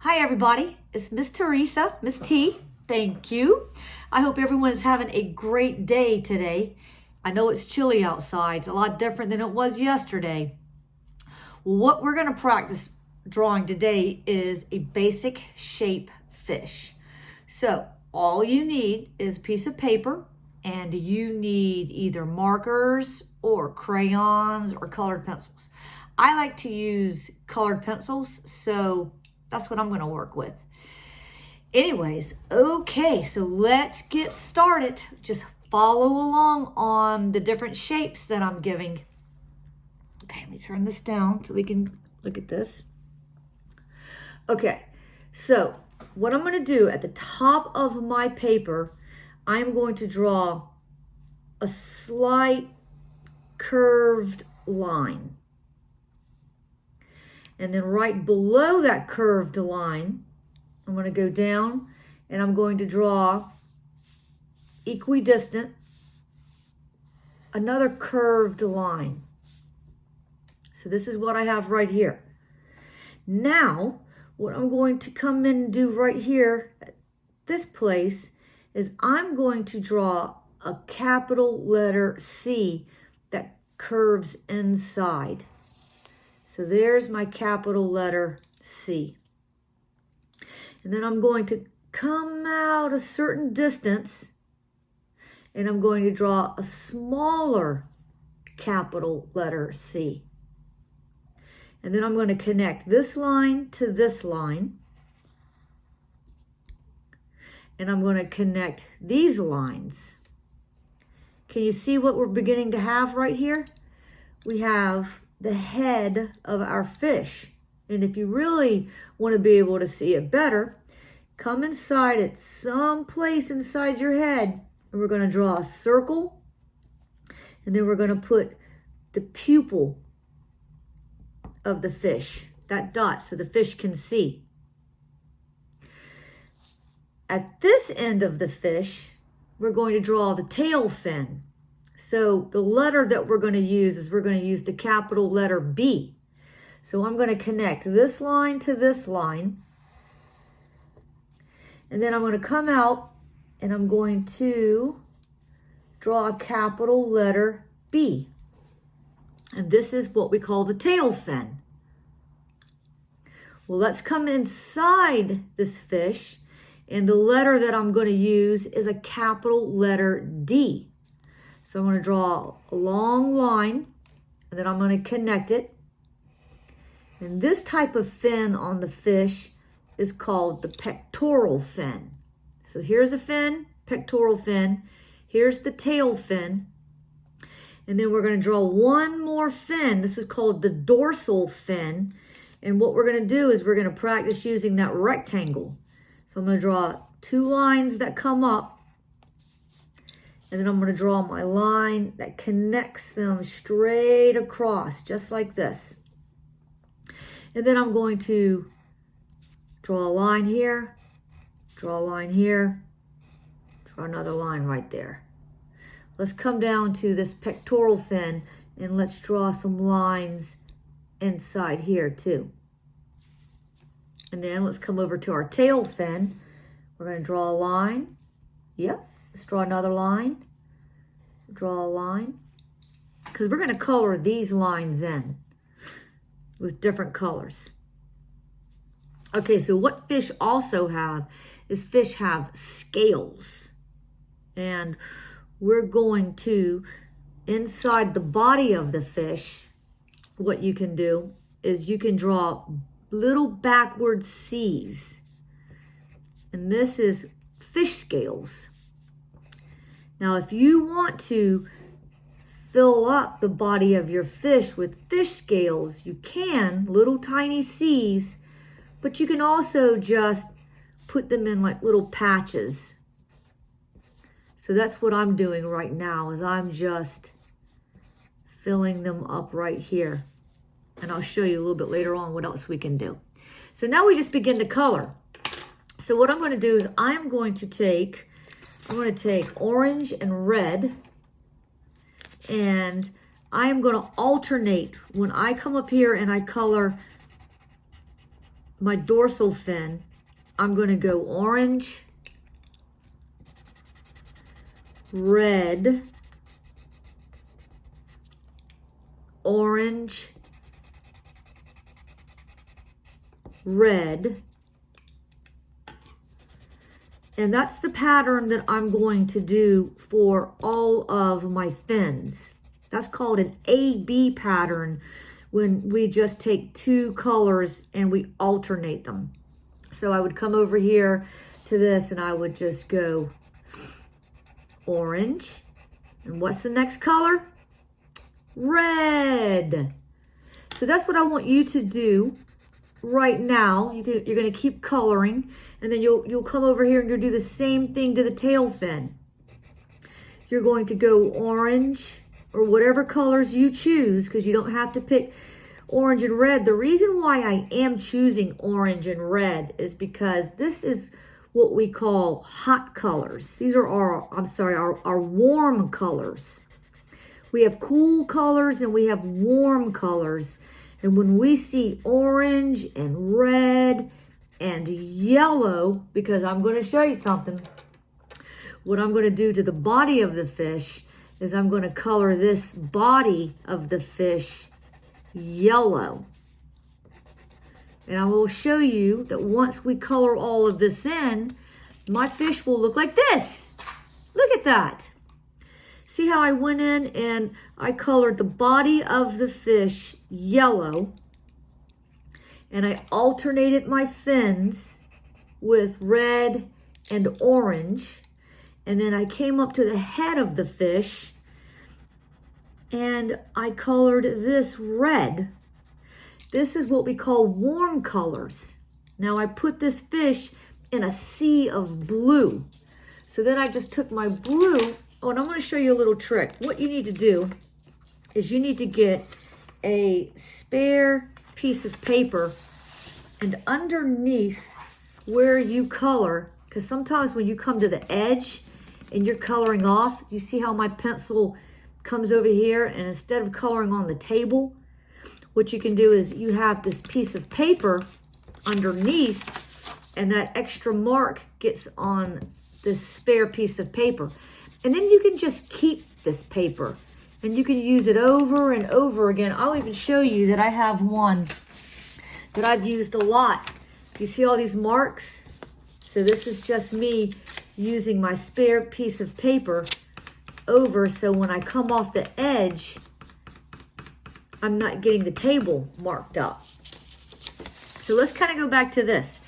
Hi everybody, it's Miss Teresa, Miss T. Thank you. I hope everyone is having a great day today. I know it's chilly outside. It's a lot different than it was yesterday. What we're going to practice drawing today is a basic shape fish. So all you need is a piece of paper, and you need either markers or crayons or colored pencils. I like to use colored pencils, so that's what I'm going to work with. Anyways, okay, so let's get started. Just follow along on the different shapes that I'm giving. Okay, let me turn this down so we can look at this. Okay, so what I'm going to do at the top of my paper, I'm going to draw a slight curved line. And then right below that curved line, I'm going to go down and I'm going to draw equidistant, another curved line. So this is what I have right here. Now, what I'm going to come in and do right here at this place is I'm going to draw a capital letter C that curves inside. So there's my capital letter C. And then I'm going to come out a certain distance and I'm going to draw a smaller capital letter C. And then I'm going to connect this line to this line. And I'm going to connect these lines. Can you see what we're beginning to have right here? We have the head of our fish. And if you really want to be able to see it better, come inside it, some place inside your head, and we're going to draw a circle, and then we're going to put the pupil of the fish, that dot, so the fish can see. At this end of the fish, we're going to draw the tail fin. So the letter that we're going to use is we're going to use the capital letter B. So I'm going to connect this line to this line. And then I'm going to come out and I'm going to draw a capital letter B. And this is what we call the tail fin. Well, let's come inside this fish. And the letter that I'm going to use is a capital letter D. So I'm going to draw a long line, and then I'm going to connect it. And this type of fin on the fish is called the pectoral fin. So here's a fin, pectoral fin. Here's the tail fin. And then we're going to draw one more fin. This is called the dorsal fin. And what we're going to do is we're going to practice using that rectangle. So I'm going to draw two lines that come up. And then I'm going to draw my line that connects them straight across, just like this. And then I'm going to draw a line here, draw a line here, draw another line right there. Let's come down to this pectoral fin and let's draw some lines inside here too. And then let's come over to our tail fin. We're going to draw a line. Yep. Let's draw another line, draw a line, because we're going to color these lines in with different colors. Okay, so what fish also have is fish have scales. And we're going to, inside the body of the fish, what you can do is you can draw little backward C's. And this is fish scales. Now, if you want to fill up the body of your fish with fish scales, you can, little tiny C's, but you can also just put them in like little patches. So that's what I'm doing right now, is I'm just filling them up right here. And I'll show you a little bit later on what else we can do. So now we just begin to color. So what I'm going to do is I'm going to take orange and red, and I am going to alternate when I come up here and I color my dorsal fin, I'm going to go orange, red, orange, red. And that's the pattern that I'm going to do for all of my fins. That's called an A-B pattern when we just take two colors and we alternate them. So I would come over here to this and I would just go orange. And what's the next color? Red. So that's what I want you to do right now. You're going to keep coloring, and then you'll come over here and you'll do the same thing to the tail fin. You're going to go orange or whatever colors you choose, because you don't have to pick orange and red. The reason why I am choosing orange and red is because this is what we call hot colors. These are our warm colors. We have cool colors and we have warm colors. And when we see orange and red and yellow, because I'm going to show you something, what I'm going to do to the body of the fish is I'm going to color this body of the fish yellow. And I will show you that once we color all of this in, my fish will look like this. Look at that. See how I went in and I colored the body of the fish yellow, and I alternated my fins with red and orange, and then I came up to the head of the fish and I colored this red. This is what we call warm colors. Now I put this fish in a sea of blue. So then I just took my blue. Oh, and I'm going to show you a little trick. What you need to do is you need to get a spare piece of paper, and underneath where you color, because sometimes when you come to the edge and you're coloring off, you see how my pencil comes over here, and instead of coloring on the table, what you can do is you have this piece of paper underneath, and that extra mark gets on this spare piece of paper. And then you can just keep this paper and you can use it over and over again. I'll even show you that I have one that I've used a lot. Do you see all these marks? So this is just me using my spare piece of paper over, so when I come off the edge, I'm not getting the table marked up. So let's kind of go back to this.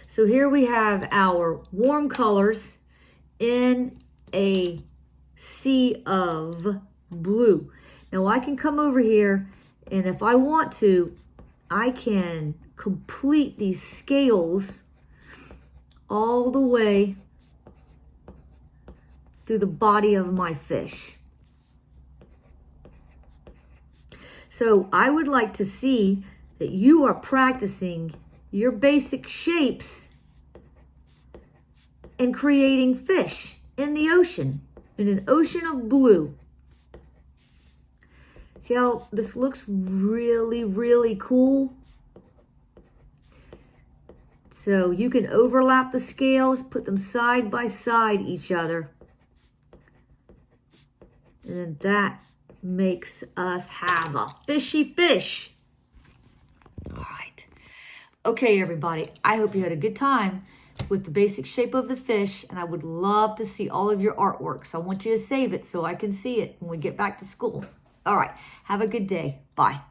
So here we have our warm colors in a sea of blue. Now I can come over here, and if I want to, I can complete these scales all the way through the body of my fish. So I would like to see that you are practicing your basic shapes and creating fish in the ocean, in an ocean of blue. See how this looks really, really cool? So you can overlap the scales, put them side by side each other. And then that makes us have a fishy fish. All right. Okay, everybody. I hope you had a good time with the basic shape of the fish, and I would love to see all of your artwork. So I want you to save it so I can see it when we get back to school. All right. Have a good day. Bye.